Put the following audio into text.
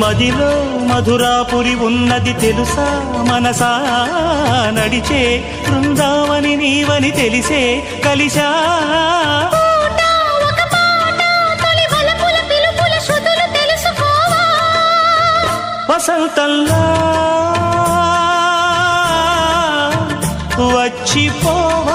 మదిలో మధురాపురి ఉన్నది తెలుసా మనసా నడిచే బృందావని నీవని తెలిసే కలిసా వసంతంలా వచ్చిపోవా